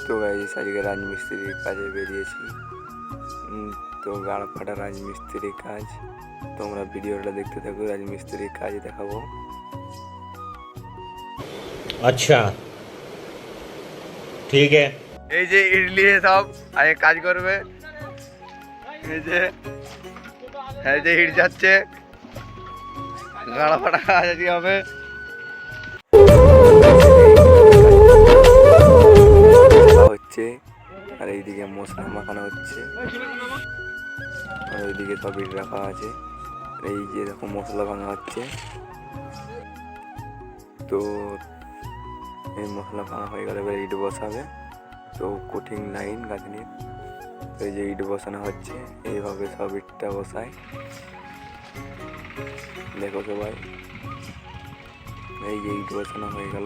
তো গাইস আজকে রাজমিস্ত্রির কাজে বেরিয়েছি। তো গাড় ফাটা রাজমিস্ত্রির কাজ, তোমরা ভিডিওটা দেখতে থাকো, রাজমিস্ত্রির কাজ দেখাবো। अच्छा ठीक है। এই যে ইডলি সব আগে কাজ করবে, এই যে ইট যাচ্ছে, গাড়া ফাটা কাজ আজকে হবে। হচ্ছে আর এইদিকে মশলা মাখানো হচ্ছে, আর ওইদিকে সব ইট রাখা আছে। এই যে এরকম মশলা ভাঙা হচ্ছে। তো এই মশলা ভাঙা হয়ে গেলে এবার ইট বসাবে। তো কঠিন লাইন গাঁথনির, তো এই যে ইট বসানো হচ্ছে, এইভাবে সব ইটটা বসায়। দেখো সবাই, এই যে ইট বসানো হয়ে গেল।